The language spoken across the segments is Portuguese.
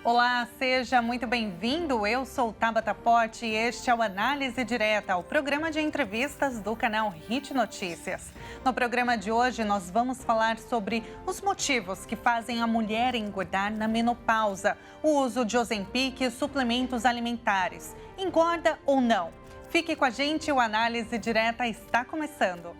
Olá, seja muito bem-vindo. Eu sou Tabata Pote e este é o Análise Direta, o programa de entrevistas do canal Hit Notícias. No programa de hoje, nós vamos falar sobre os motivos que fazem a mulher engordar na menopausa, o uso de Ozempic e suplementos alimentares. Engorda ou não? Fique com a gente, o Análise Direta está começando.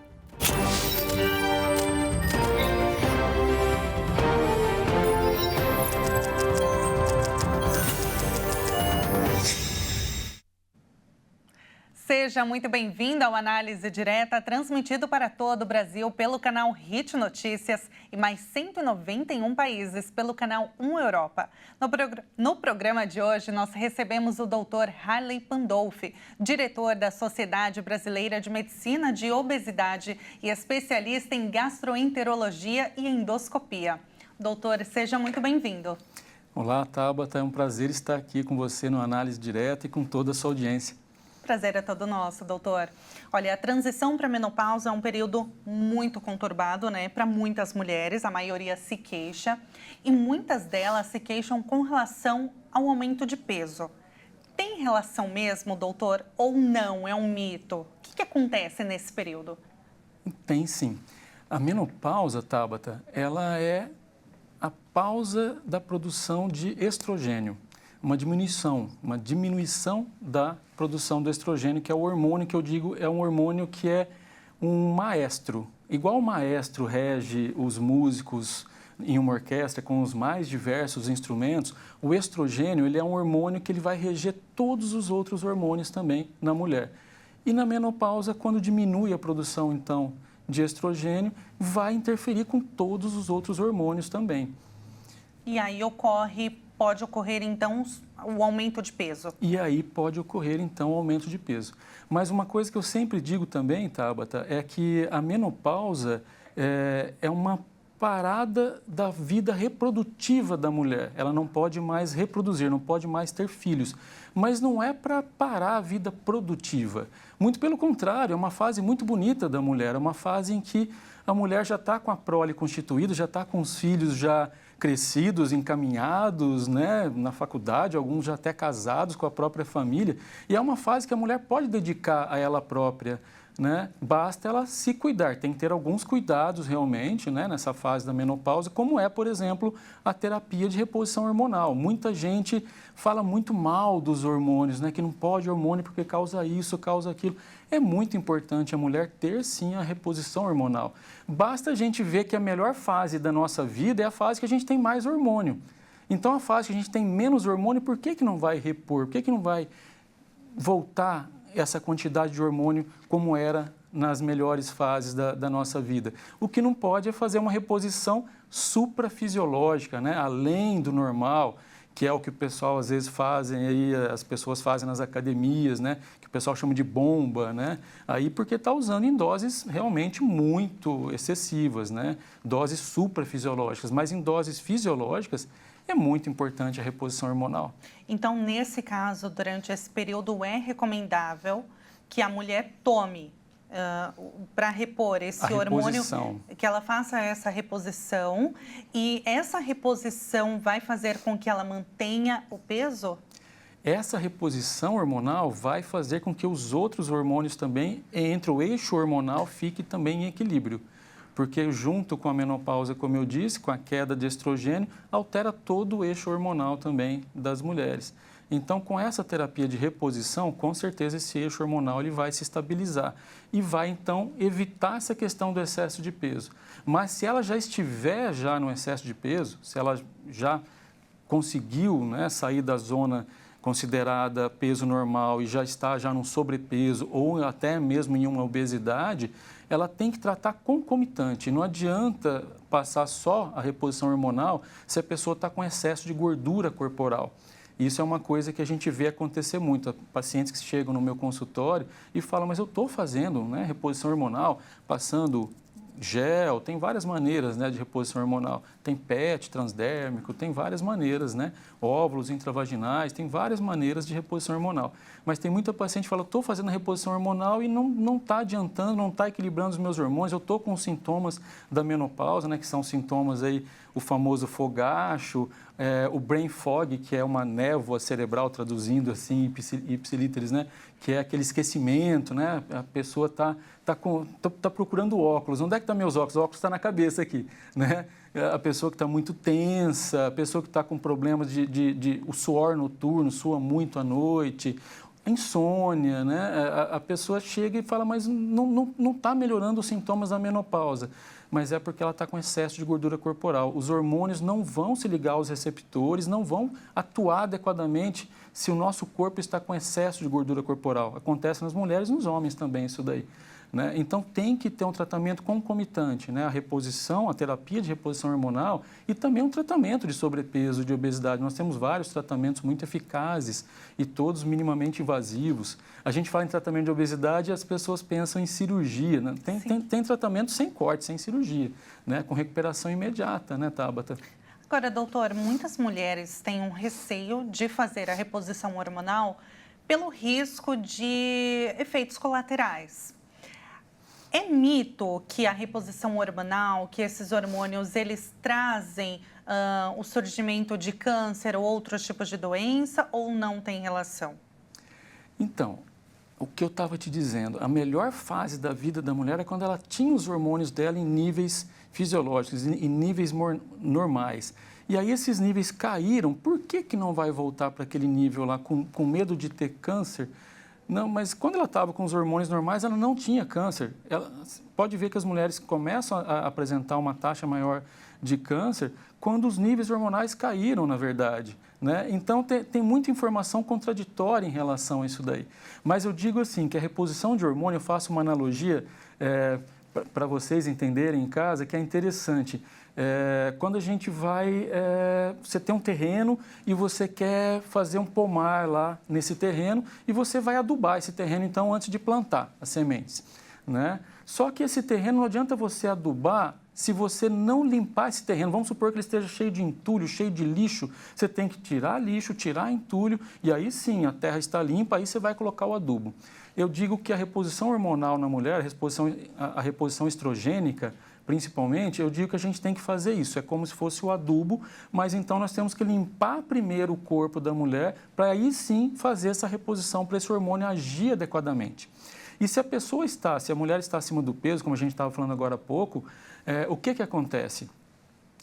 Seja muito bem-vindo ao Análise Direta, transmitido para todo o Brasil pelo canal Hit Notícias e mais 191 países pelo canal 1 Europa. No programa de hoje, nós recebemos o Dr. Harley Pandolfi, diretor da Sociedade Brasileira de Medicina de Obesidade e especialista em gastroenterologia e endoscopia. Doutor, seja muito bem-vindo. Olá, Tabata, é um prazer estar aqui com você no Análise Direta e com toda a sua audiência. Prazer é todo nosso, doutor. Olha, a transição para a menopausa é um período muito conturbado, né? Para muitas mulheres, a maioria se queixa e muitas delas se queixam com relação ao aumento de peso. Tem relação mesmo, doutor, ou não? É um mito? O que acontece nesse período? Tem sim. A menopausa, Tabata, ela é a pausa da produção de estrogênio. Uma diminuição da produção do estrogênio, que é o hormônio que eu digo, é um hormônio que é um maestro. Igual o maestro rege os músicos em uma orquestra com os mais diversos instrumentos, o estrogênio ele é um hormônio que ele vai reger todos os outros hormônios também na mulher. E na menopausa, quando diminui a produção, então, de estrogênio, vai interferir com todos os outros hormônios também. E aí pode ocorrer, então, o aumento de peso. E aí pode ocorrer, então, o aumento de peso. Mas uma coisa que eu sempre digo também, Tabata, é que a menopausa é uma parada da vida reprodutiva da mulher. Ela não pode mais reproduzir, não pode mais ter filhos. Mas não é para parar a vida produtiva. Muito pelo contrário, é uma fase muito bonita da mulher. É uma fase em que a mulher já está com a prole constituída, já está com os filhos já crescidos, encaminhados, né, na faculdade, alguns já até casados com a própria família. E é uma fase que a mulher pode dedicar a ela própria, né? Basta ela se cuidar. Tem que ter alguns cuidados realmente, né, nessa fase da menopausa, como é, por exemplo, a terapia de reposição hormonal. Muita gente fala muito mal dos hormônios, né, que não pode hormônio porque causa isso, causa aquilo. É muito importante a mulher ter, sim, a reposição hormonal. Basta a gente ver que a melhor fase da nossa vida é a fase que a gente tem mais hormônio. Então, a fase que a gente tem menos hormônio, por que não vai repor? Por que não vai voltar essa quantidade de hormônio como era nas melhores fases da nossa vida? O que não pode é fazer uma reposição suprafisiológica, né? Além do normal, que é o que o pessoal às vezes fazem, aí, as pessoas fazem nas academias, né? Que o pessoal chama de bomba, né? Aí porque está usando em doses realmente muito excessivas, né? Doses suprafisiológicas, mas em doses fisiológicas é muito importante a reposição hormonal. Então, nesse caso, durante esse período, é recomendável que a mulher tome para repor esse hormônio, que ela faça essa reposição, e essa reposição vai fazer com que ela mantenha o peso? Essa reposição hormonal vai fazer com que os outros hormônios também, entre o eixo hormonal, fique também em equilíbrio. Porque junto com a menopausa, como eu disse, com a queda de estrogênio, altera todo o eixo hormonal também das mulheres. Então, com essa terapia de reposição, com certeza esse eixo hormonal ele vai se estabilizar e vai, então, evitar essa questão do excesso de peso. Mas se ela já estiver já no excesso de peso, se ela já conseguiu, né, sair da zona considerada peso normal e já está já num sobrepeso ou até mesmo em uma obesidade, ela tem que tratar concomitante. Não adianta passar só a reposição hormonal se a pessoa está com excesso de gordura corporal. Isso é uma coisa que a gente vê acontecer muito. Pacientes que chegam no meu consultório e falam, mas eu estou fazendo, né, reposição hormonal, passando gel, tem várias maneiras, né, de reposição hormonal. Tem PET transdérmico, tem várias maneiras, né? Óvulos intravaginais, tem várias maneiras de reposição hormonal. Mas tem muita paciente que fala, estou fazendo a reposição hormonal e não está adiantando, não está equilibrando os meus hormônios, eu estou com os sintomas da menopausa, né, que são sintomas aí o famoso fogacho, o brain fog, que é uma névoa cerebral, traduzindo assim, ipsilíteres, né? Que é aquele esquecimento, né? A pessoa tá procurando óculos. Onde é que estão meus óculos? O óculos está na cabeça aqui, né? A pessoa que está muito tensa, a pessoa que está com problemas o suor noturno, sua muito à noite, insônia, né? A pessoa chega e fala, mas não está melhorando os sintomas da menopausa, mas é porque ela está com excesso de gordura corporal. Os hormônios não vão se ligar aos receptores, não vão atuar adequadamente se o nosso corpo está com excesso de gordura corporal. Acontece nas mulheres e nos homens também isso daí. Né? Então, tem que ter um tratamento concomitante, né? A reposição, a terapia de reposição hormonal e também um tratamento de sobrepeso, de obesidade. Nós temos vários tratamentos muito eficazes e todos minimamente invasivos. A gente fala em tratamento de obesidade e as pessoas pensam em cirurgia. Né? Tem tratamento sem corte, sem cirurgia, né? Com recuperação imediata, né, Tabata? Agora, doutor, muitas mulheres têm um receio de fazer a reposição hormonal pelo risco de efeitos colaterais. É mito que a reposição hormonal, que esses hormônios, eles trazem o surgimento de câncer ou outros tipos de doença ou não tem relação? Então, o que eu estava te dizendo, a melhor fase da vida da mulher é quando ela tinha os hormônios dela em níveis fisiológicos, em níveis normais. E aí esses níveis caíram, por que não vai voltar para aquele nível lá com medo de ter câncer? Não, mas quando ela estava com os hormônios normais, ela não tinha câncer. Ela pode ver que as mulheres começam a apresentar uma taxa maior de câncer quando os níveis hormonais caíram, na verdade. Né? Então, tem muita informação contraditória em relação a isso daí. Mas eu digo assim, que a reposição de hormônio, eu faço uma analogia para vocês entenderem em casa, que é interessante. Quando a gente vai, você tem um terreno e você quer fazer um pomar lá nesse terreno e você vai adubar esse terreno, então, antes de plantar as sementes. Né? Só que esse terreno não adianta você adubar se você não limpar esse terreno. Vamos supor que ele esteja cheio de entulho, cheio de lixo. Você tem que tirar lixo, tirar entulho e aí sim, a terra está limpa, aí você vai colocar o adubo. Eu digo que a reposição hormonal na mulher, a reposição estrogênica, principalmente, eu digo que a gente tem que fazer isso. É como se fosse o adubo, mas então nós temos que limpar primeiro o corpo da mulher para aí sim fazer essa reposição para esse hormônio agir adequadamente. E se a mulher está acima do peso, como a gente estava falando agora há pouco, o que acontece?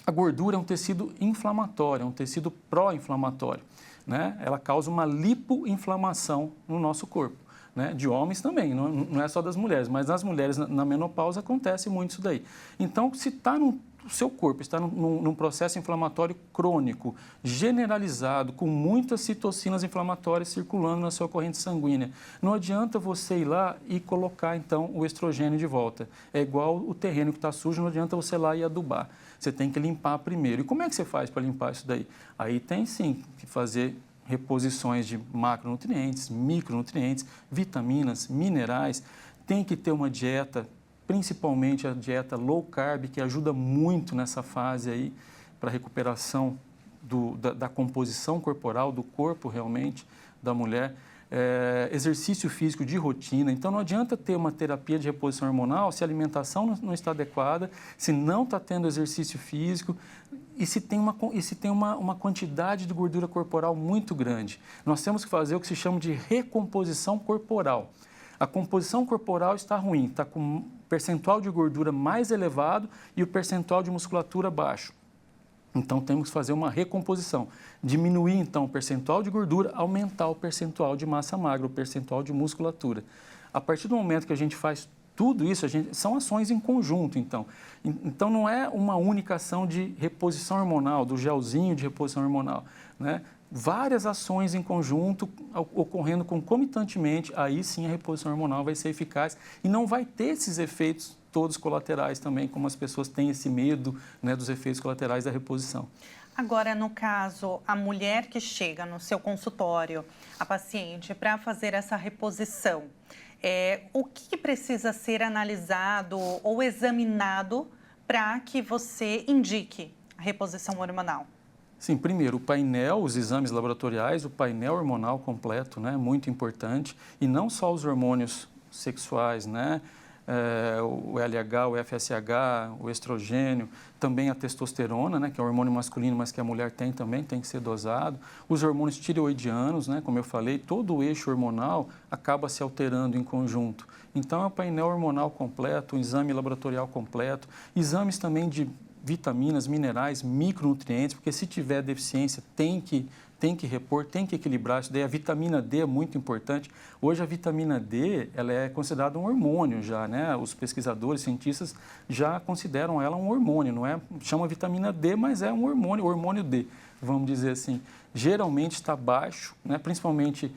A gordura é um tecido inflamatório, é um tecido pró-inflamatório. Né? Ela causa uma lipoinflamação no nosso corpo. Né? De homens também, não é só das mulheres, mas nas mulheres na menopausa acontece muito isso daí. Então, se o seu corpo está num processo inflamatório crônico, generalizado, com muitas citocinas inflamatórias circulando na sua corrente sanguínea, não adianta você ir lá e colocar, então, o estrogênio de volta. É igual o terreno que está sujo, não adianta você ir lá e adubar. Você tem que limpar primeiro. E como é que você faz para limpar isso daí? Aí tem, sim, que fazer reposições de macronutrientes, micronutrientes, vitaminas, minerais. Tem que ter uma dieta, principalmente a dieta low carb, que ajuda muito nessa fase aí para a recuperação da composição corporal, do corpo realmente da mulher. Exercício físico de rotina. Então, não adianta ter uma terapia de reposição hormonal se a alimentação não está adequada, se não está tendo exercício físico e se tem uma quantidade de gordura corporal muito grande. Nós temos que fazer o que se chama de recomposição corporal. A composição corporal está ruim, está com um percentual de gordura mais elevado e o percentual de musculatura baixo. Então, temos que fazer uma recomposição. Diminuir, então, o percentual de gordura, aumentar o percentual de massa magra, o percentual de musculatura. A partir do momento que a gente faz tudo isso, são ações em conjunto, então. Então, não é uma única ação de reposição hormonal, do gelzinho de reposição hormonal, né? Várias ações em conjunto, ocorrendo concomitantemente, aí sim a reposição hormonal vai ser eficaz e não vai ter esses efeitos todos colaterais também, como as pessoas têm esse medo, né, dos efeitos colaterais da reposição. Agora, no caso, a mulher que chega no seu consultório, a paciente, para fazer essa reposição, o que precisa ser analisado ou examinado para que você indique a reposição hormonal? Sim, primeiro, o painel, os exames laboratoriais, o painel hormonal completo, né, muito importante, e não só os hormônios sexuais, né? o LH, o FSH, o estrogênio, também a testosterona, né, que é o hormônio masculino, mas que a mulher tem também, tem que ser dosado. Os hormônios tireoidianos, né, como eu falei, todo o eixo hormonal acaba se alterando em conjunto. Então, é um painel hormonal completo, um exame laboratorial completo, exames também de vitaminas, minerais, micronutrientes, porque se tiver deficiência tem que repor, tem que equilibrar isso daí. A vitamina D é muito importante. Hoje a vitamina D, ela é considerada um hormônio já, né? Os pesquisadores, cientistas já consideram ela um hormônio, não é? Chama vitamina D, mas é um hormônio, hormônio D, vamos dizer assim. Geralmente está baixo, né? Principalmente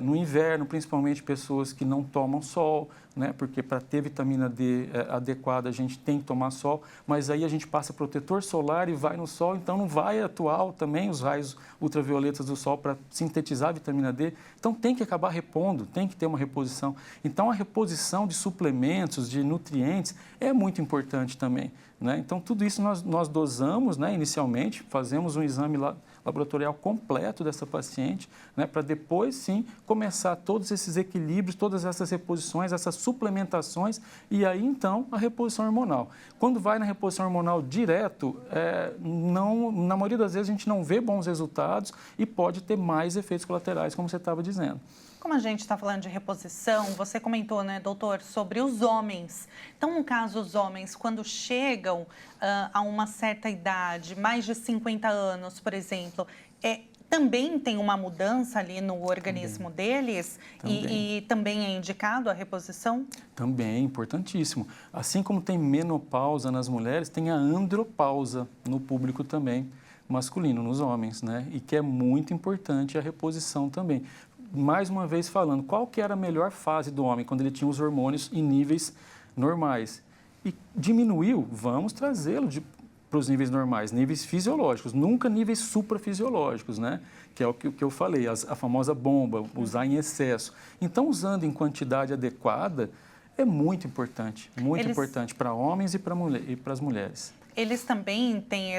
no inverno, principalmente pessoas que não tomam sol, né? Porque para ter vitamina D adequada a gente tem que tomar sol, mas aí a gente passa protetor solar e vai no sol, então não vai atuar também os raios ultravioletas do sol para sintetizar a vitamina D, então tem que acabar repondo, tem que ter uma reposição. Então a reposição de suplementos, de nutrientes é muito importante também, né? Então tudo isso nós dosamos, né, inicialmente, fazemos um exame laboratorial completo dessa paciente, né, para depois sim começar todos esses equilíbrios, todas essas reposições, essas suplementações e aí então a reposição hormonal. Quando vai na reposição hormonal direto, na maioria das vezes a gente não vê bons resultados e pode ter mais efeitos colaterais, como você estava dizendo. Como a gente está falando de reposição, você comentou, né, doutor, sobre os homens. Então, no caso, os homens, quando chegam a uma certa idade, mais de 50 anos, por exemplo, também tem uma mudança ali no organismo deles e também é indicado a reposição? Também é importantíssimo. Assim como tem menopausa nas mulheres, tem a andropausa no público também masculino, nos homens, né? E que é muito importante a reposição também. Mais uma vez falando, qual que era a melhor fase do homem quando ele tinha os hormônios em níveis normais? E diminuiu, vamos trazê-lo para os níveis normais, níveis fisiológicos, nunca níveis suprafisiológicos, né? Que é o que eu falei, a famosa bomba, usar em excesso. Então, usando em quantidade adequada, é muito importante para homens e para as mulheres. Eles também têm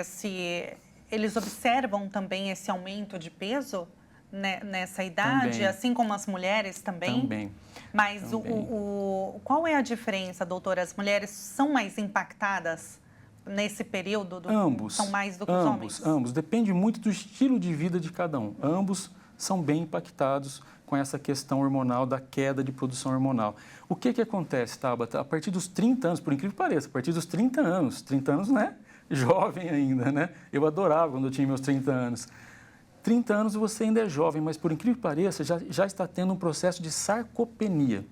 eles observam também esse aumento de peso? Nessa idade, também. Assim como as mulheres também? Também. Mas qual é a diferença, doutora? As mulheres são mais impactadas nesse período? Ambos. São mais do que os homens? Ambos. Depende muito do estilo de vida de cada um. Ambos são bem impactados com essa questão hormonal, da queda de produção hormonal. O que acontece, Tabata? A partir dos 30 anos, por incrível que pareça, a partir dos 30 anos, né? Jovem ainda, né? Eu adorava quando eu tinha meus 30 anos. 30 anos você ainda é jovem, mas por incrível que pareça, já está tendo um processo de sarcopenia.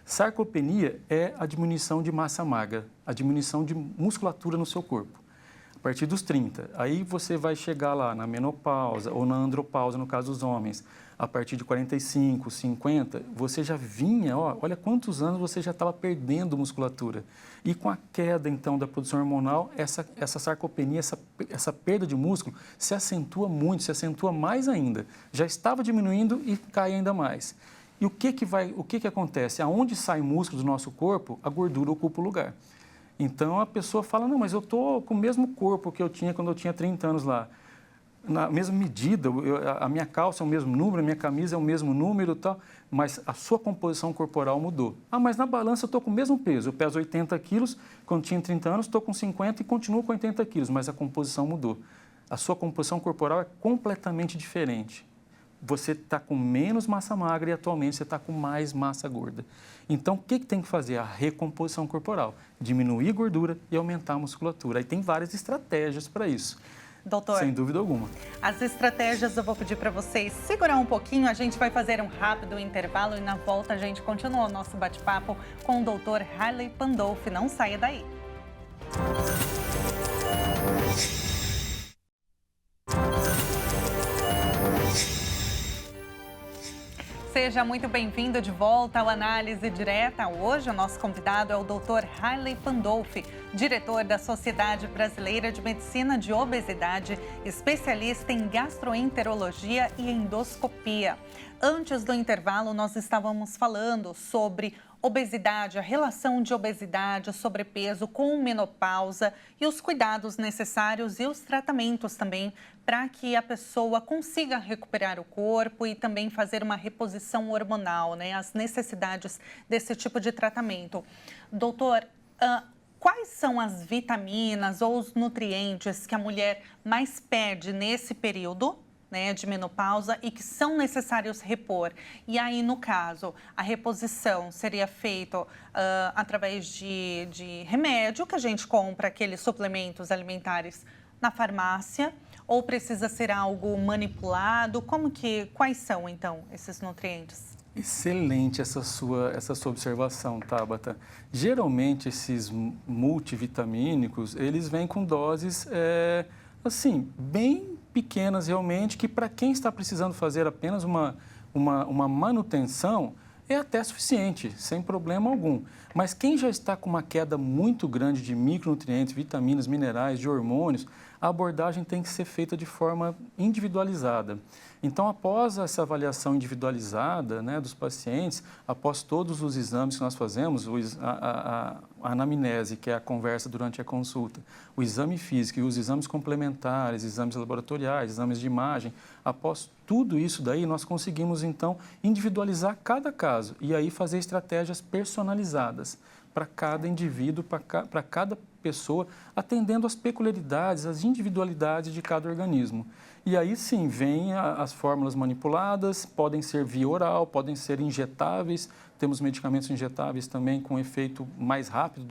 Sarcopenia é a diminuição de massa magra, a diminuição de musculatura no seu corpo. A partir dos 30. Aí você vai chegar lá na menopausa ou na andropausa, no caso dos homens. A partir de 45, 50, você já vinha, olha quantos anos você já estava perdendo musculatura. E com a queda, então, da produção hormonal, essa sarcopenia, essa perda de músculo se acentua muito, se acentua mais ainda. Já estava diminuindo e cai ainda mais. E o que acontece? Aonde sai músculo do nosso corpo, a gordura ocupa o lugar. Então, a pessoa fala, não, mas eu estou com o mesmo corpo que eu tinha quando eu tinha 30 anos lá. Na mesma medida, a minha calça é o mesmo número, a minha camisa é o mesmo número e tal, mas a sua composição corporal mudou. Mas na balança eu estou com o mesmo peso, eu peso 80 quilos, quando tinha 30 anos estou com 50 e continuo com 80 quilos, mas a composição mudou. A sua composição corporal é completamente diferente. Você está com menos massa magra e atualmente você está com mais massa gorda. Então, o que tem que fazer? A recomposição corporal, diminuir a gordura e aumentar a musculatura. Aí tem várias estratégias para isso. Doutor, sem dúvida alguma. As estratégias eu vou pedir para vocês segurar um pouquinho, a gente vai fazer um rápido intervalo e na volta a gente continua o nosso bate-papo com o doutor Harley Pandolfi. Não saia daí. Seja muito bem-vindo de volta ao Análise Direta. Hoje o nosso convidado é o Dr. Harley Pandolfi, diretor da Sociedade Brasileira de Medicina de Obesidade, especialista em gastroenterologia e endoscopia. Antes do intervalo, nós estávamos falando sobre obesidade, a relação de obesidade, sobrepeso com menopausa e os cuidados necessários e os tratamentos também para que a pessoa consiga recuperar o corpo e também fazer uma reposição hormonal, né? As necessidades desse tipo de tratamento. Doutor, quais são as vitaminas ou os nutrientes que a mulher mais perde nesse período, né, de menopausa e que são necessários repor? E aí, no caso, a reposição seria feita através de remédio que a gente compra, aqueles suplementos alimentares na farmácia, ou precisa ser algo manipulado? Quais são, então, esses nutrientes? Excelente essa sua observação, Tabata. Geralmente, esses multivitamínicos, eles vêm com doses, assim, bem pequenas realmente, que para quem está precisando fazer apenas uma manutenção, é até suficiente, sem problema algum. Mas quem já está com uma queda muito grande de micronutrientes, vitaminas, minerais, de hormônios, a abordagem tem que ser feita de forma individualizada. Então, após essa avaliação individualizada, né, dos pacientes, após todos os exames que nós fazemos, a anamnese, que é a conversa durante a consulta, o exame físico e os exames complementares, exames laboratoriais, exames de imagem, após tudo isso daí, nós conseguimos, então, individualizar cada caso e aí fazer estratégias personalizadas para cada indivíduo, para cada pessoa, atendendo às peculiaridades, às individualidades de cada organismo. E aí sim, vêm as fórmulas manipuladas, podem ser via oral, podem ser injetáveis, temos medicamentos injetáveis também com efeito mais rápido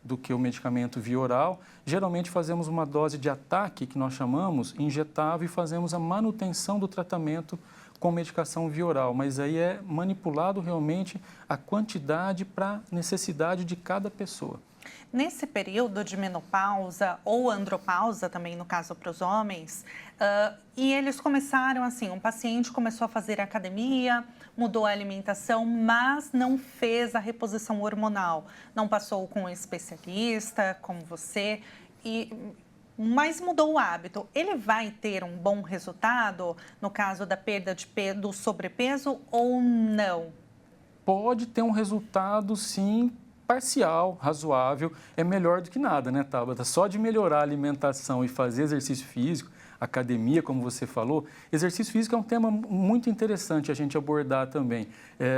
do que o medicamento via oral. Geralmente fazemos uma dose de ataque, que nós chamamos, injetável, e fazemos a manutenção do tratamento com medicação via oral, mas aí é manipulado realmente a quantidade para necessidade de cada pessoa. Nesse período de menopausa ou andropausa, também no caso para os homens, e eles começaram assim, um paciente começou a fazer academia, mudou a alimentação, mas não fez a reposição hormonal, não passou com um especialista como você, mas mudou o hábito. Ele vai ter um bom resultado no caso da perda do sobrepeso ou não? Pode ter um resultado, sim, parcial, razoável, é melhor do que nada, né, Tabata? Só de melhorar a alimentação e fazer exercício físico, academia, como você falou, exercício físico é um tema muito interessante a gente abordar também.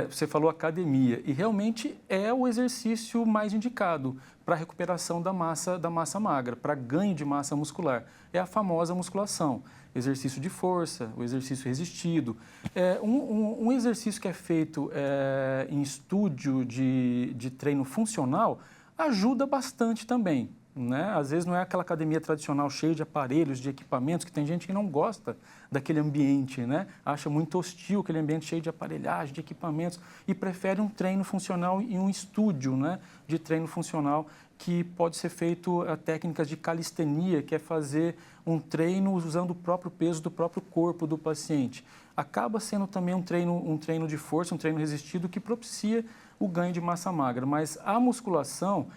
Você falou academia e realmente é o exercício mais indicado para a recuperação da massa magra, para ganho de massa muscular. É a famosa musculação. Exercício de força, o exercício resistido. Um exercício que é feito em estúdio de treino funcional ajuda bastante também, né? Às vezes não é aquela academia tradicional cheia de aparelhos, de equipamentos, que tem gente que não gosta daquele ambiente, né? Acha muito hostil aquele ambiente cheio de aparelhagem, de equipamentos e prefere um treino funcional e um estúdio, né, de treino funcional, que pode ser feito a técnicas de calistenia, que é fazer um treino usando o próprio peso do próprio corpo do paciente. Acaba sendo também um treino de força, um treino resistido que propicia o ganho de massa magra, mas a musculação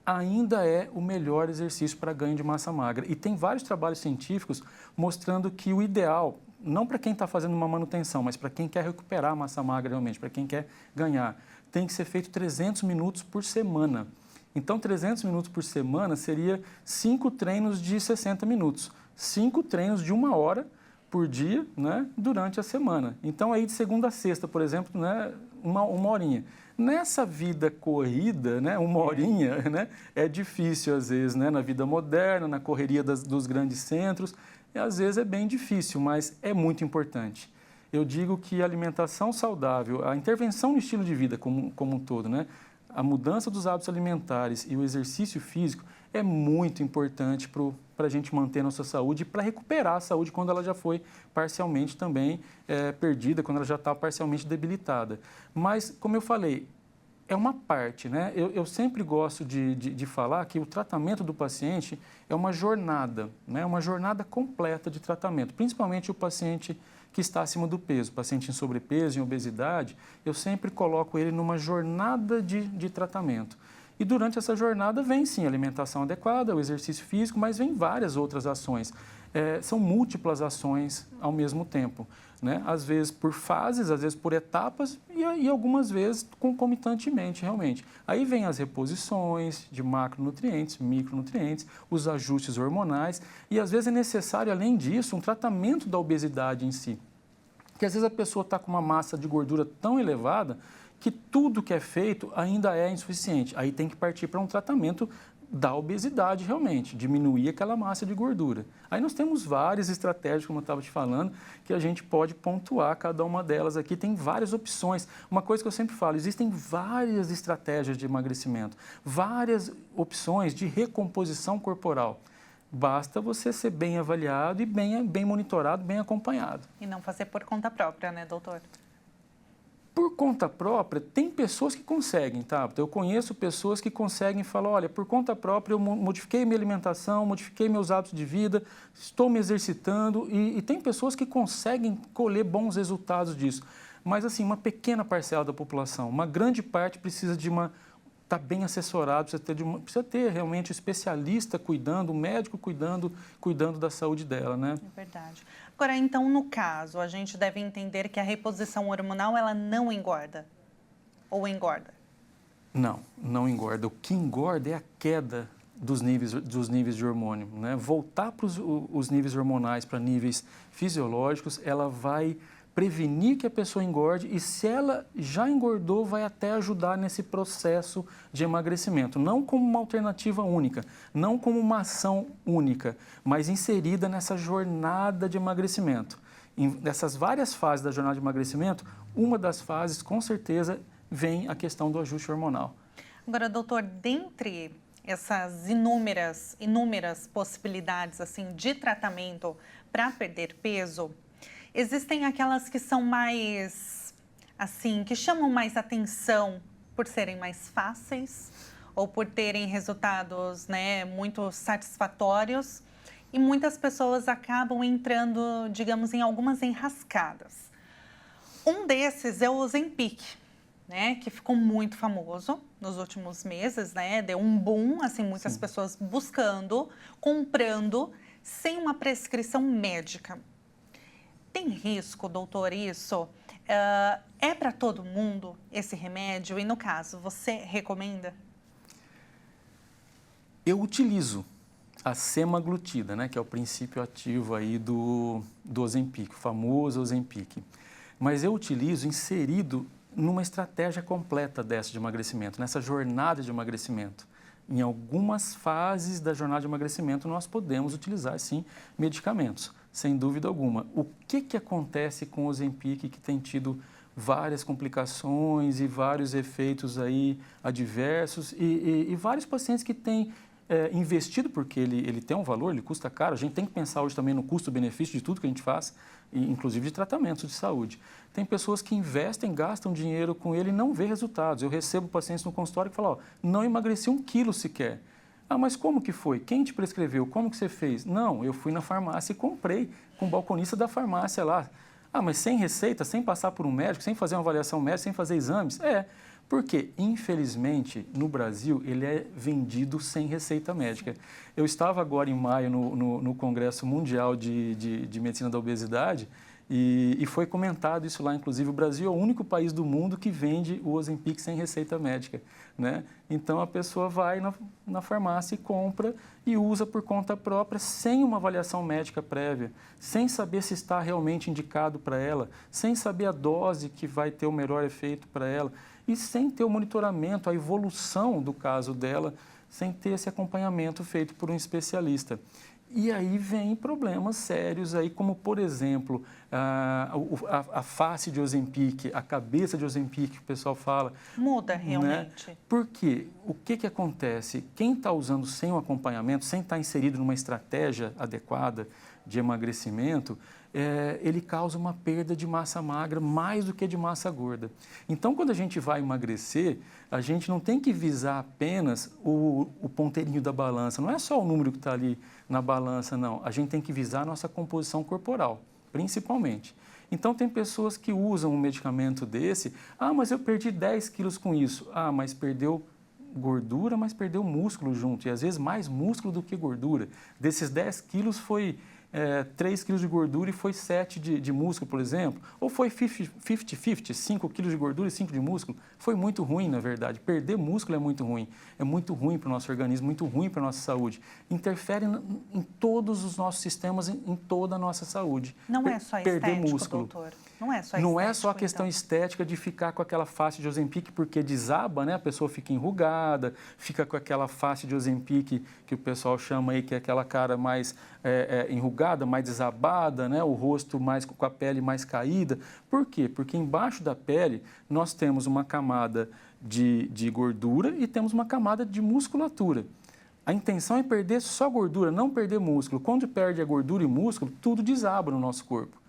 ainda é o melhor exercício para ganho de massa magra. E tem vários trabalhos científicos mostrando que o ideal, não para quem está fazendo uma manutenção, mas para quem quer recuperar a massa magra realmente, para quem quer ganhar, tem que ser feito 300 minutos por semana. Então, 300 minutos por semana seria 5 treinos de 60 minutos. 5 treinos de 1 hora por dia, né, durante a semana. Então, aí de segunda a sexta, por exemplo, né, uma horinha. Nessa vida corrida, né, 1 horinha, né, é difícil às vezes, né, na vida moderna, na correria dos grandes centros, e às vezes é bem difícil, mas é muito importante. Eu digo que a alimentação saudável, a intervenção no estilo de vida como um todo, né, a mudança dos hábitos alimentares e o exercício físico é muito importante para a gente manter a nossa saúde e para recuperar a saúde quando ela já foi parcialmente também perdida, quando ela já está parcialmente debilitada. Mas, como eu falei, é uma parte, né? Eu sempre gosto de falar que o tratamento do paciente é uma jornada, né? Uma jornada completa de tratamento, principalmente o paciente que está acima do peso, paciente em sobrepeso, em obesidade, eu sempre coloco ele numa jornada de tratamento. E durante essa jornada vem sim a alimentação adequada, o exercício físico, mas vem várias outras ações. são múltiplas ações ao mesmo tempo, né? Às vezes por fases, às vezes por etapas e algumas vezes concomitantemente, realmente. Aí vem as reposições de macronutrientes, micronutrientes, os ajustes hormonais e às vezes é necessário, além disso, um tratamento da obesidade em si. Porque às vezes a pessoa está com uma massa de gordura tão elevada que tudo que é feito ainda é insuficiente. Aí tem que partir para um tratamento da obesidade realmente, diminuir aquela massa de gordura. Aí nós temos várias estratégias, como eu estava te falando, que a gente pode pontuar cada uma delas aqui. Tem várias opções. Uma coisa que eu sempre falo, existem várias estratégias de emagrecimento, várias opções de recomposição corporal. Basta você ser bem avaliado e bem monitorado, bem acompanhado. E não fazer por conta própria, né, doutor? Por conta própria, tem pessoas que conseguem, tá? Eu conheço pessoas que conseguem falar, olha, por conta própria eu modifiquei minha alimentação, modifiquei meus hábitos de vida, estou me exercitando e tem pessoas que conseguem colher bons resultados disso. Mas, assim, uma pequena parcela da população, uma grande parte precisa de tá bem assessorado, precisa ter realmente um especialista cuidando, um médico cuidando da saúde dela, né? É verdade. Agora, então, no caso, a gente deve entender que a reposição hormonal, ela não engorda? Ou engorda? Não, não engorda. O que engorda é a queda dos níveis de hormônio, né? Voltar para os níveis hormonais para níveis fisiológicos, ela vai prevenir que a pessoa engorde e se ela já engordou, vai até ajudar nesse processo de emagrecimento. Não como uma alternativa única, não como uma ação única, mas inserida nessa jornada de emagrecimento. Nessas várias fases da jornada de emagrecimento, uma das fases, com certeza, vem a questão do ajuste hormonal. Agora, doutor, dentre essas inúmeras possibilidades assim, de tratamento para perder peso, existem aquelas que são mais, assim, que chamam mais atenção por serem mais fáceis ou por terem resultados, né, muito satisfatórios e muitas pessoas acabam entrando, digamos, em algumas enrascadas. Um desses é o Ozempic, né, que ficou muito famoso nos últimos meses, né, deu um boom, assim, muitas pessoas buscando, comprando, sem uma prescrição médica. Tem risco, doutor, isso? É para todo mundo esse remédio? E, no caso, você recomenda? Eu utilizo a semaglutida, né, que é o princípio ativo aí do Ozempic, o famoso Ozempic. Mas eu utilizo inserido numa estratégia completa dessa de emagrecimento, nessa jornada de emagrecimento. Em algumas fases da jornada de emagrecimento, nós podemos utilizar, sim, medicamentos. Sem dúvida alguma. O que acontece com o Ozempic que tem tido várias complicações e vários efeitos aí adversos e vários pacientes que têm investido, porque ele tem um valor, ele custa caro. A gente tem que pensar hoje também no custo-benefício de tudo que a gente faz, inclusive de tratamentos de saúde. Tem pessoas que investem, gastam dinheiro com ele e não vê resultados. Eu recebo pacientes no consultório que falam, não emagreci 1 quilo sequer. Ah, mas como que foi? Quem te prescreveu? Como que você fez? Não, eu fui na farmácia e comprei com o balconista da farmácia lá. Ah, mas sem receita, sem passar por um médico, sem fazer uma avaliação médica, sem fazer exames? Porque, infelizmente, no Brasil, ele é vendido sem receita médica. Eu estava agora em maio no Congresso Mundial de Medicina da Obesidade e foi comentado isso lá, inclusive, o Brasil é o único país do mundo que vende o Ozempic sem receita médica, né? Então, a pessoa vai na farmácia e compra e usa por conta própria, sem uma avaliação médica prévia, sem saber se está realmente indicado para ela, sem saber a dose que vai ter o melhor efeito para ela e sem ter o monitoramento, a evolução do caso dela, sem ter esse acompanhamento feito por um especialista. E aí vem problemas sérios aí, como por exemplo, a face de Ozempic, a cabeça de Ozempic, que o pessoal fala. Muda realmente. Né? Por quê? O que acontece? Quem está usando sem um acompanhamento, sem estar inserido numa estratégia adequada de emagrecimento, ele causa uma perda de massa magra mais do que de massa gorda. Então, quando a gente vai emagrecer, a gente não tem que visar apenas o ponteirinho da balança, não é só o número que está ali na balança, não. A gente tem que visar a nossa composição corporal, principalmente. Então, tem pessoas que usam um medicamento desse, mas eu perdi 10 quilos com isso. Mas perdeu gordura, mas perdeu músculo junto, e às vezes mais músculo do que gordura. Desses 10 quilos foi 3 quilos de gordura e foi 7 de músculo, por exemplo. Ou foi 50-50, 5 quilos de gordura e 5 de músculo. Foi muito ruim, na verdade. Perder músculo é muito ruim. É muito ruim para o nosso organismo, muito ruim para a nossa saúde. Interfere em todos os nossos sistemas, em toda a nossa saúde. Não é só perder estético, músculo. doutor? Não é só Não estético, é só a questão então. estética de ficar com aquela face de Ozempic porque desaba, né? A pessoa fica enrugada, fica com aquela face de Ozempic que o pessoal chama aí, que é aquela cara mais enrugada, mais desabada, né? O rosto mais com a pele mais caída. Por quê? Porque embaixo da pele nós temos uma camada de gordura e temos uma camada de musculatura. A intenção é perder só gordura, não perder músculo. Quando perde a gordura e músculo, tudo desaba no nosso corpo.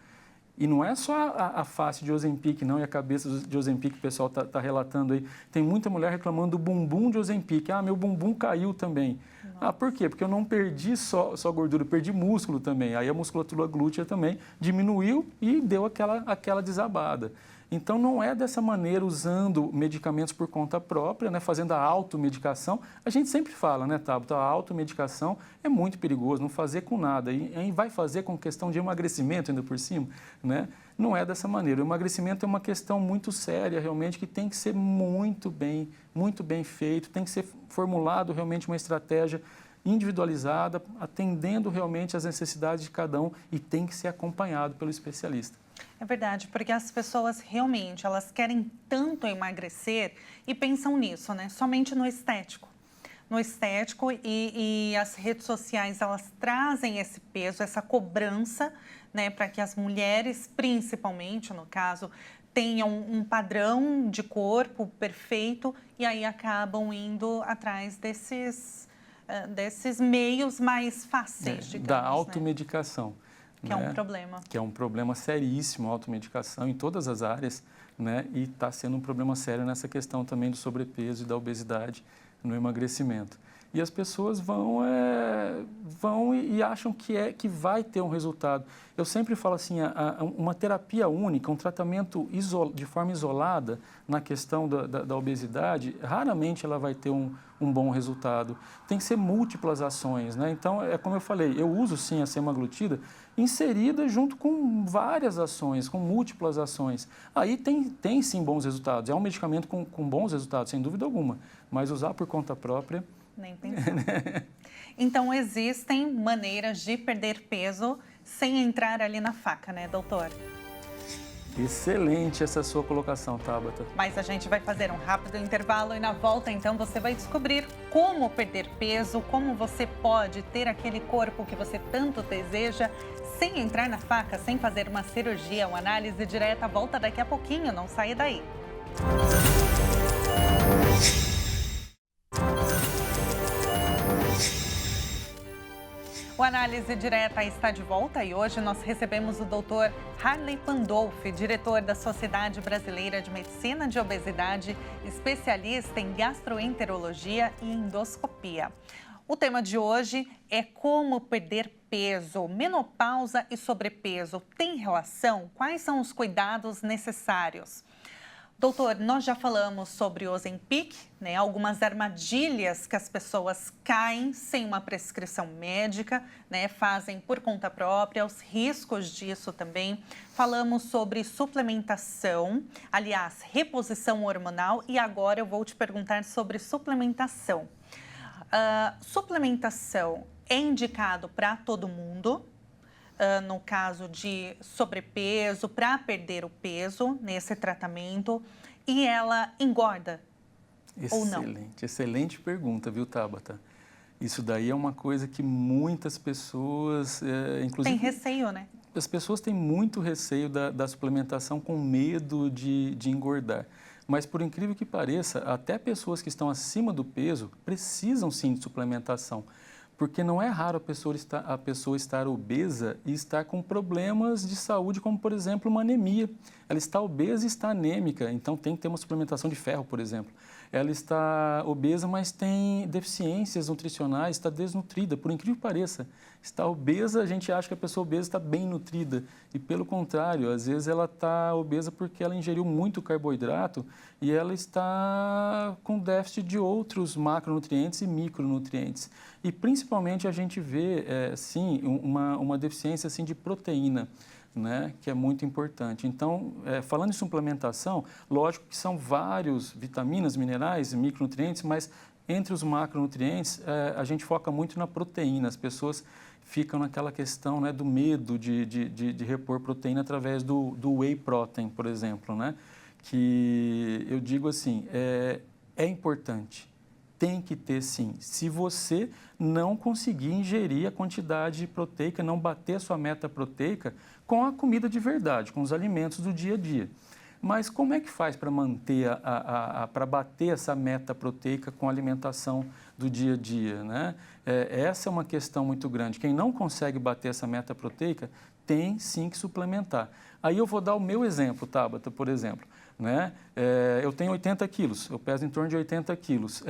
E não é só a face de Ozempic, não, e a cabeça de Ozempic que o pessoal está relatando aí. Tem muita mulher reclamando do bumbum de Ozempic. Ah, meu bumbum caiu também. Nossa. Ah, por quê? Porque eu não perdi só gordura, eu perdi músculo também. Aí a musculatura glútea também diminuiu e deu aquela desabada. Então, não é dessa maneira, usando medicamentos por conta própria, né, fazendo a automedicação. A gente sempre fala, né, Tabata, a automedicação é muito perigoso, não fazer com nada. E vai fazer com questão de emagrecimento ainda por cima, né? Não é dessa maneira. O emagrecimento é uma questão muito séria, realmente, que tem que ser muito bem feito, tem que ser formulado realmente uma estratégia individualizada, atendendo realmente às necessidades de cada um e tem que ser acompanhado pelo especialista. É verdade, porque as pessoas realmente, elas querem tanto emagrecer e pensam nisso, né? Somente no estético. No estético e as redes sociais, elas trazem esse peso, essa cobrança, né? Para que as mulheres, principalmente, no caso, tenham um padrão de corpo perfeito e aí acabam indo atrás desses meios mais fáceis, digamos, da automedicação. Que é um problema. Que é um problema seríssimo, a automedicação em todas as áreas, né? E está sendo um problema sério nessa questão também do sobrepeso e da obesidade no emagrecimento. E as pessoas vão e acham que vai ter um resultado. Eu sempre falo assim, uma terapia única, um tratamento de forma isolada na questão da obesidade, raramente ela vai ter um bom resultado. Tem que ser múltiplas ações, né? Então, é como eu falei, eu uso sim a semaglutida inserida junto com várias ações, com múltiplas ações. Aí tem sim bons resultados. É um medicamento com bons resultados, sem dúvida alguma, mas usar por conta própria... Nem pensar. Então, existem maneiras de perder peso sem entrar ali na faca, né, doutor? Excelente essa sua colocação, Tabata. Mas a gente vai fazer um rápido intervalo e na volta, então, você vai descobrir como perder peso, como você pode ter aquele corpo que você tanto deseja sem entrar na faca, sem fazer uma cirurgia, uma análise direta. Volta daqui a pouquinho, não saia daí. O Análise Direta está de volta e hoje nós recebemos o Dr. Harley Pandolfi, diretor da Sociedade Brasileira de Medicina de Obesidade, especialista em gastroenterologia e endoscopia. O tema de hoje é como perder peso. Menopausa e sobrepeso têm relação? Quais são os cuidados necessários? Doutor, nós já falamos sobre o Ozempic, né? Algumas armadilhas que as pessoas caem sem uma prescrição médica, né? Fazem por conta própria, os riscos disso também. Falamos sobre suplementação, aliás, reposição hormonal e agora eu vou te perguntar sobre suplementação. Suplementação é indicado para todo mundo? No caso de sobrepeso, para perder o peso nesse tratamento, e ela engorda ou não? Excelente pergunta, viu, Tabata? Isso daí é uma coisa que muitas pessoas, inclusive... Tem receio, né? As pessoas têm muito receio da suplementação com medo de engordar. Mas, por incrível que pareça, até pessoas que estão acima do peso precisam sim de suplementação. Porque não é raro a pessoa estar obesa e estar com problemas de saúde, como, por exemplo, uma anemia. Ela está obesa e está anêmica, então tem que ter uma suplementação de ferro, por exemplo. ela está obesa, mas tem deficiências nutricionais, está desnutrida, por incrível que pareça. Está obesa, a gente acha que a pessoa obesa está bem nutrida e, pelo contrário, às vezes ela está obesa porque ela ingeriu muito carboidrato e ela está com déficit de outros macronutrientes e micronutrientes. E, principalmente, a gente vê, sim, uma deficiência assim, de proteína, né, que é muito importante. Então, falando em suplementação, lógico que são vários vitaminas, minerais, micronutrientes, mas entre os macronutrientes, a gente foca muito na proteína. As pessoas ficam naquela questão, né, do medo de repor proteína através do whey protein, por exemplo, né, que eu digo assim, é importante. Tem que ter sim. Se você não conseguir ingerir a quantidade proteica, não bater a sua meta proteica com a comida de verdade, com os alimentos do dia a dia. Mas como é que faz para manter, para bater essa meta proteica com a alimentação do dia a dia, né? Essa é uma questão muito grande. Quem não consegue bater essa meta proteica tem sim que suplementar. Aí eu vou dar o meu exemplo, Tabata, por exemplo. Né? Eu tenho 80 quilos, eu peso em torno de 80 quilos.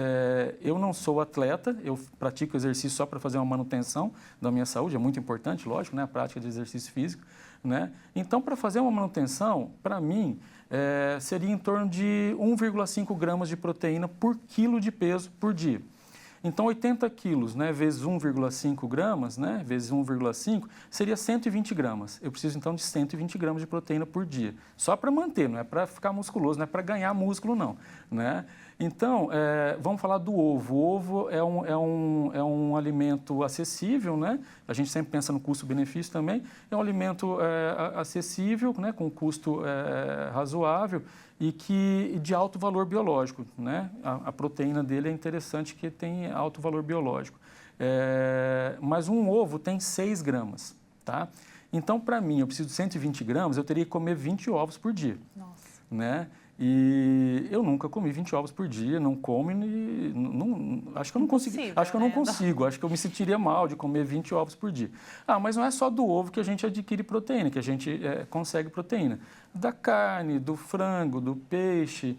Eu não sou atleta, eu pratico exercício só para fazer uma manutenção da minha saúde, é muito importante, lógico, né? A prática de exercício físico. Né? Então, para fazer uma manutenção, para mim, seria em torno de 1,5 gramas de proteína por quilo de peso por dia. Então, 80 quilos, né, vezes 1,5 gramas, né, vezes 1,5, seria 120 gramas. Eu preciso, então, de 120 gramas de proteína por dia. Só para manter, não é para ficar musculoso, não é para ganhar músculo, não. Né? Então, vamos falar do ovo. O ovo é um alimento acessível, né? A gente sempre pensa no custo-benefício também. É um alimento acessível, né, com custo razoável e de alto valor biológico. Né? A proteína dele é interessante que tem alto valor biológico. Mas um ovo tem 6 gramas. Tá? Então, para mim, eu preciso de 120 gramas, eu teria que comer 20 ovos por dia. Nossa. Né? E eu nunca comi 20 ovos por dia, não como e acho que eu não consegui, acho que eu não consigo, acho que eu me sentiria mal de comer 20 ovos por dia. Mas não é só do ovo que a gente adquire proteína, que a gente consegue proteína. Da carne, do frango, do peixe,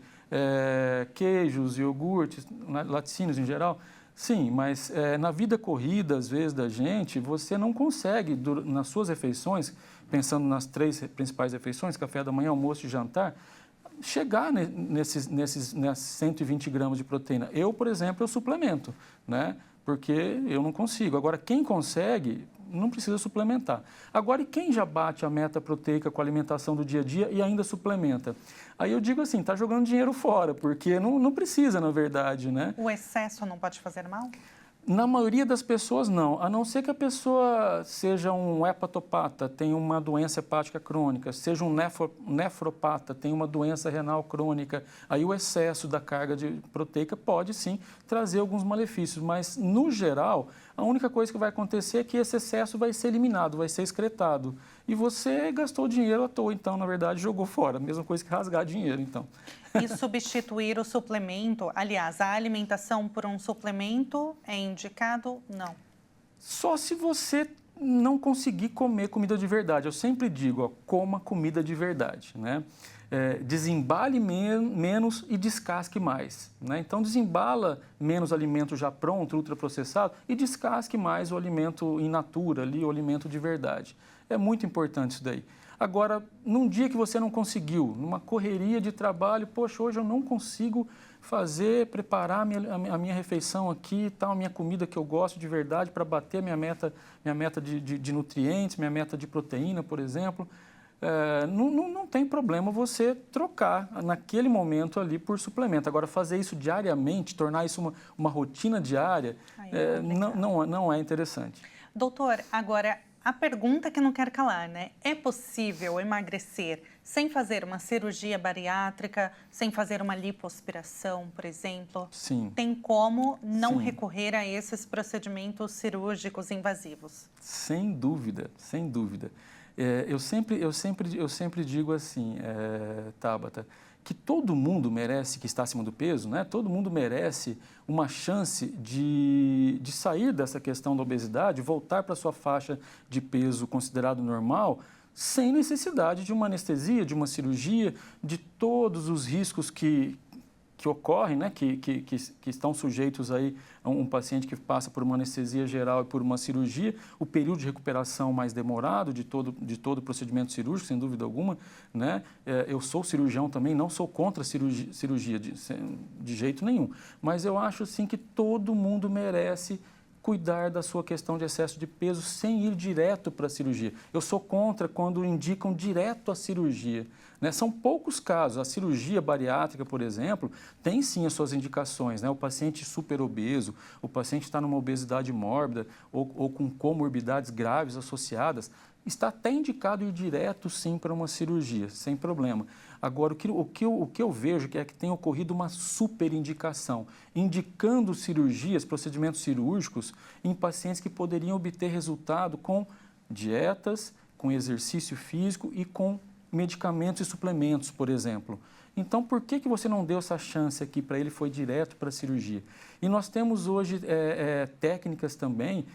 queijos, iogurtes, laticínios em geral. Sim, mas na vida corrida, às vezes, da gente, você não consegue, nas suas refeições, pensando nas 3 principais refeições, café da manhã, almoço e jantar, chegar nesses 120 gramas de proteína. Eu, por exemplo, eu suplemento, né? Porque eu não consigo. Agora, quem consegue, não precisa suplementar. Agora, e quem já bate a meta proteica com a alimentação do dia a dia e ainda suplementa? Aí eu digo assim, está jogando dinheiro fora, porque não precisa, na verdade, né? O excesso não pode fazer mal? Na maioria das pessoas, não. A não ser que a pessoa seja um hepatopata, tenha uma doença hepática crônica, seja um nefropata, tenha uma doença renal crônica. Aí o excesso da carga proteica pode, sim, trazer alguns malefícios. Mas, no geral, a única coisa que vai acontecer é que esse excesso vai ser eliminado, vai ser excretado. E você gastou dinheiro à toa, então, na verdade, jogou fora. Mesma coisa que rasgar dinheiro, então. E substituir o suplemento, aliás, a alimentação por um suplemento é indicado? Não. Só se você não conseguir comer comida de verdade. Eu sempre digo, ó, coma comida de verdade, né? Desembale menos e descasque mais. Né? Então, desembala menos alimento já pronto, ultraprocessado, e descasque mais o alimento in natura, ali, o alimento de verdade. É muito importante isso daí. Agora, num dia que você não conseguiu, numa correria de trabalho, poxa, hoje eu não consigo preparar a minha refeição aqui, tal, a minha comida que eu gosto de verdade para bater a minha meta de nutrientes, minha meta de proteína, por exemplo. Não tem problema você trocar naquele momento ali por suplemento. Agora, fazer isso diariamente, tornar isso uma rotina diária, não é interessante. Doutor, agora, a pergunta que não quer calar, né? É possível emagrecer sem fazer uma cirurgia bariátrica, sem fazer uma lipoaspiração, por exemplo? Sim. Tem como não recorrer a esses procedimentos cirúrgicos invasivos? Sem dúvida, sem dúvida. Eu sempre digo assim, Tabata, que todo mundo merece, que está acima do peso, né? Todo mundo merece uma chance de sair dessa questão da obesidade, voltar para a sua faixa de peso considerado normal, sem necessidade de uma anestesia, de uma cirurgia, de todos os riscos que que ocorrem, né, que estão sujeitos aí a um paciente que passa por uma anestesia geral e por uma cirurgia, o período de recuperação mais demorado de todo o procedimento cirúrgico, sem dúvida alguma, né? Eu sou cirurgião também, não sou contra a cirurgia de jeito nenhum, mas eu acho sim que todo mundo merece cuidar da sua questão de excesso de peso sem ir direto para a cirurgia. Eu sou contra quando indicam direto a cirurgia, né? São poucos casos. A cirurgia bariátrica, por exemplo, tem sim as suas indicações, né? O paciente superobeso, o paciente está numa obesidade mórbida ou com comorbidades graves associadas, está até indicado ir direto sim para uma cirurgia, sem problema. Agora, o que eu vejo é que tem ocorrido uma superindicação, indicando cirurgias, procedimentos cirúrgicos em pacientes que poderiam obter resultado com dietas, com exercício físico e com medicamentos e suplementos, por exemplo. Então, por que você não deu essa chance aqui para ele, foi direto para a cirurgia? E nós temos hoje técnicas também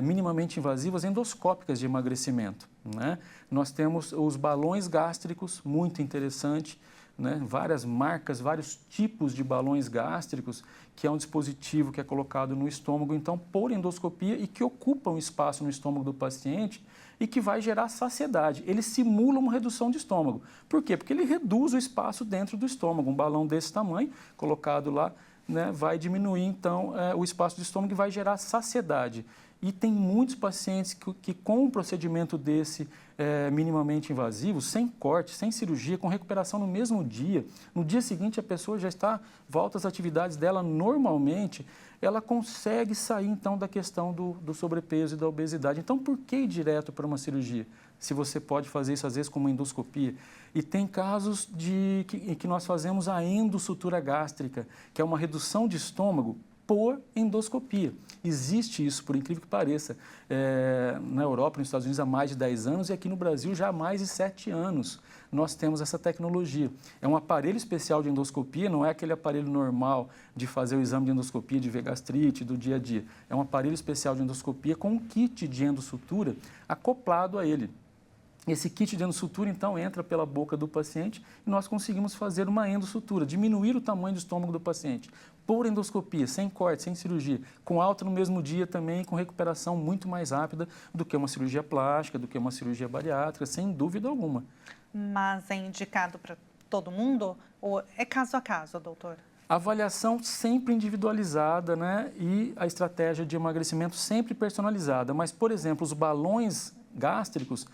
minimamente invasivas endoscópicas de emagrecimento, né? Nós temos os balões gástricos, muito interessante, né? Várias marcas, vários tipos de balões gástricos, que é um dispositivo que é colocado no estômago, então, por endoscopia e que ocupa um espaço no estômago do paciente e que vai gerar saciedade. Ele simula uma redução de estômago. Por quê? Porque ele reduz o espaço dentro do estômago. Um balão desse tamanho, colocado lá, né, vai diminuir, então, o espaço do estômago e vai gerar saciedade. E tem muitos pacientes que com um procedimento desse minimamente invasivo, sem corte, sem cirurgia, com recuperação no mesmo dia, no dia seguinte a pessoa já volta às atividades dela normalmente, ela consegue sair então da questão do sobrepeso e da obesidade. Então, por que ir direto para uma cirurgia? Se você pode fazer isso às vezes com uma endoscopia. E tem casos em que nós fazemos a endossutura gástrica, que é uma redução de estômago por endoscopia. Existe isso, por incrível que pareça, na Europa, nos Estados Unidos há mais de 10 anos e aqui no Brasil já há mais de 7 anos nós temos essa tecnologia. É um aparelho especial de endoscopia, não é aquele aparelho normal de fazer o exame de endoscopia, de ver gastrite do dia a dia. É um aparelho especial de endoscopia com um kit de endossutura acoplado a ele. Esse kit de endossutura, então, entra pela boca do paciente e nós conseguimos fazer uma endossutura, diminuir o tamanho do estômago do paciente, por endoscopia, sem corte, sem cirurgia, com alta no mesmo dia também, com recuperação muito mais rápida do que uma cirurgia plástica, do que uma cirurgia bariátrica, sem dúvida alguma. Mas é indicado para todo mundo ou é caso a caso, doutor? Avaliação sempre individualizada, né? E a estratégia de emagrecimento sempre personalizada. Mas, por exemplo, os balões gástricos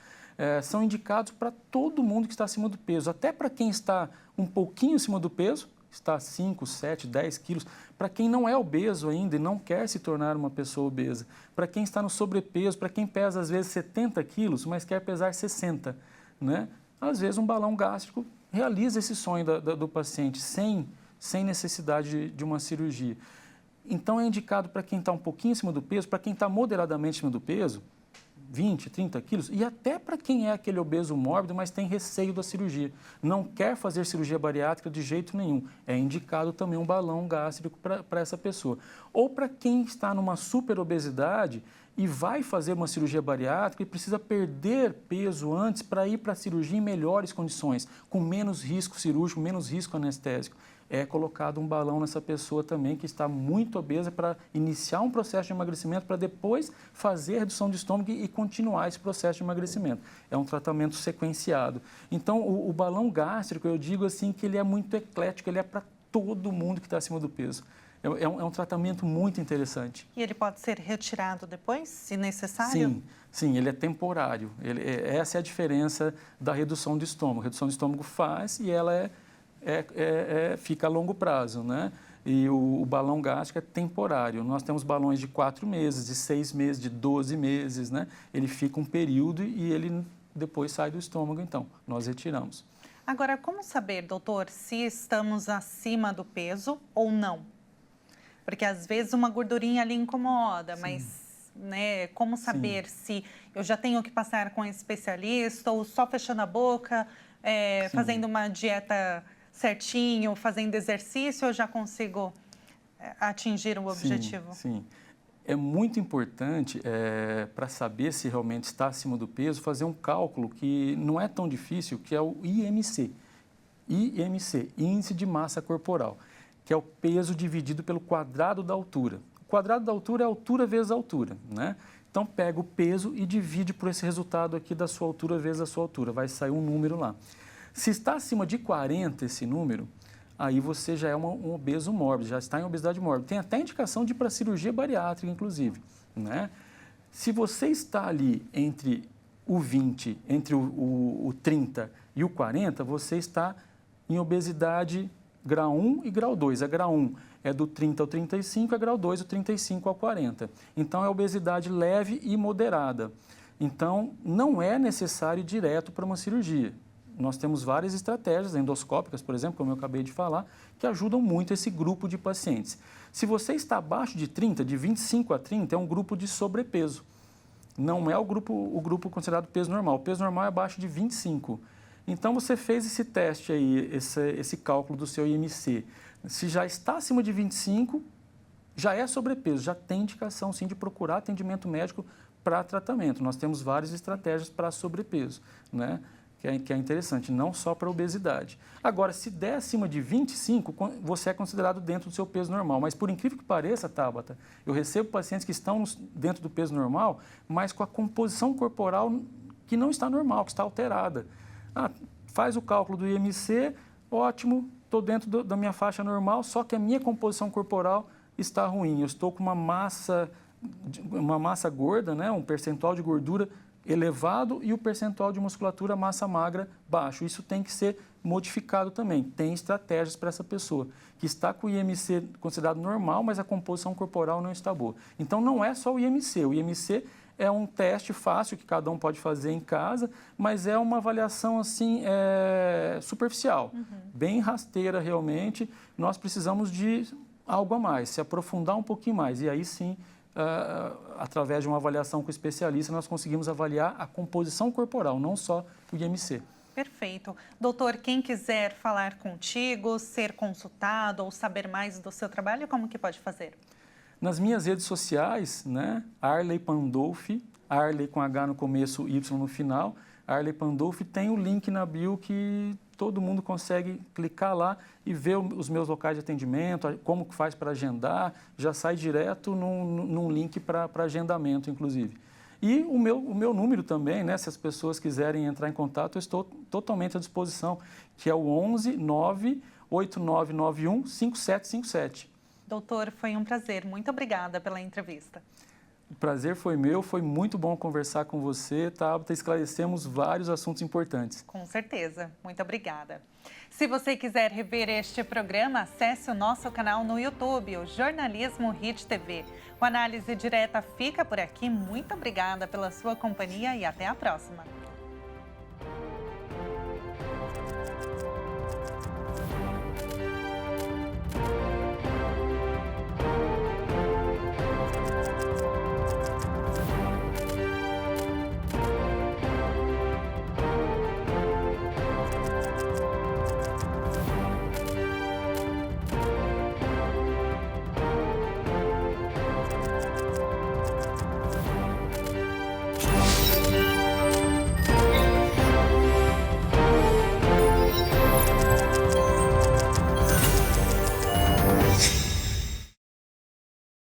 são indicados para todo mundo que está acima do peso, até para quem está um pouquinho acima do peso, está 5, 7, 10 quilos, para quem não é obeso ainda e não quer se tornar uma pessoa obesa, para quem está no sobrepeso, para quem pesa às vezes 70 quilos, mas quer pesar 60, né? Às vezes um balão gástrico realiza esse sonho do paciente sem necessidade de uma cirurgia. Então é indicado para quem está um pouquinho acima do peso, para quem está moderadamente acima do peso, 20, 30 quilos, e até para quem é aquele obeso mórbido, mas tem receio da cirurgia, não quer fazer cirurgia bariátrica de jeito nenhum, é indicado também um balão gástrico para essa pessoa. Ou para quem está numa superobesidade e vai fazer uma cirurgia bariátrica e precisa perder peso antes para ir para a cirurgia em melhores condições, com menos risco cirúrgico, menos risco anestésico. É colocado um balão nessa pessoa também que está muito obesa para iniciar um processo de emagrecimento para depois fazer a redução de estômago e continuar esse processo de emagrecimento. É um tratamento sequenciado. Então, o balão gástrico, eu digo assim que ele é muito eclético, ele é para todo mundo que está acima do peso. É um tratamento muito interessante. E ele pode ser retirado depois, se necessário? Sim, ele é temporário. Essa é a diferença da redução de estômago. A redução de estômago faz e ela fica a longo prazo, né? E o balão gástrico é temporário. Nós temos balões de 4 meses, de 6 meses, de 12 meses, né? Ele fica um período e ele depois sai do estômago, então, nós retiramos. Agora, como saber, doutor, se estamos acima do peso ou não? Porque às vezes uma gordurinha ali incomoda, sim, mas né, como saber se eu já tenho que passar com um especialista ou só fechando a boca, fazendo uma dieta certinho, fazendo exercício, eu já consigo atingir o objetivo? Sim. É muito importante, para saber se realmente está acima do peso, fazer um cálculo que não é tão difícil, que é o IMC. IMC, Índice de Massa Corporal. que é o peso dividido pelo quadrado da altura. O quadrado da altura é a altura vezes a altura, né? Então, pega o peso e divide por esse resultado aqui da sua altura vezes a sua altura. Vai sair um número lá. Se está acima de 40 esse número, aí você já é um obeso mórbido, já está em obesidade mórbida. Tem até indicação de ir para cirurgia bariátrica, inclusive, né? Se você está ali entre o 20, entre o 30 e o 40, você está em obesidade grau 1 e grau 2. A grau 1 é do 30 ao 35, a grau 2 do 35 ao 40. Então, é obesidade leve e moderada. Então, não é necessário ir direto para uma cirurgia. Nós temos várias estratégias endoscópicas, por exemplo, como eu acabei de falar, que ajudam muito esse grupo de pacientes. Se você está abaixo de 30, de 25 a 30, é um grupo de sobrepeso. Não é o grupo considerado peso normal. O peso normal é abaixo de 25. Então, você fez esse teste aí, esse cálculo do seu IMC. Se já está acima de 25, já é sobrepeso, já tem indicação, sim, de procurar atendimento médico para tratamento. Nós temos várias estratégias para sobrepeso, né? Que é interessante, não só para obesidade. Agora, se der acima de 25, você é considerado dentro do seu peso normal. Mas, por incrível que pareça, Tabata, eu recebo pacientes que estão dentro do peso normal, mas com a composição corporal que não está normal, que está alterada. Faz o cálculo do IMC, ótimo, estou dentro da minha faixa normal, só que a minha composição corporal está ruim. Eu estou com uma massa gorda, né, um percentual de gordura elevado e o percentual de musculatura, massa magra, baixo. Isso tem que ser modificado também. Tem estratégias para essa pessoa que está com o IMC considerado normal, mas a composição corporal não está boa. Então, não é só o IMC. O IMC é um teste fácil que cada um pode fazer em casa, mas é uma avaliação assim superficial, bem rasteira realmente. Nós precisamos de algo a mais, se aprofundar um pouquinho mais. E aí sim, através de uma avaliação com o especialista, nós conseguimos avaliar a composição corporal, não só o IMC. Perfeito. Doutor, quem quiser falar contigo, ser consultado ou saber mais do seu trabalho, como que pode fazer? Nas minhas redes sociais, né, Arley Pandolfi, Arley com H no começo, Y no final, Arley Pandolfi, tem o link na bio que todo mundo consegue clicar lá e ver os meus locais de atendimento, como que faz para agendar, já sai direto num link para agendamento, inclusive. E o meu número também, né, se as pessoas quiserem entrar em contato, eu estou totalmente à disposição, que é o 11 98991 5757. Doutor, foi um prazer. Muito obrigada pela entrevista. O prazer foi meu, foi muito bom conversar com você, Tabata. Esclarecemos vários assuntos importantes. Com certeza. Muito obrigada. Se você quiser rever este programa, acesse o nosso canal no YouTube, o Jornalismo Hit TV. O Análise Direta fica por aqui. Muito obrigada pela sua companhia e até a próxima.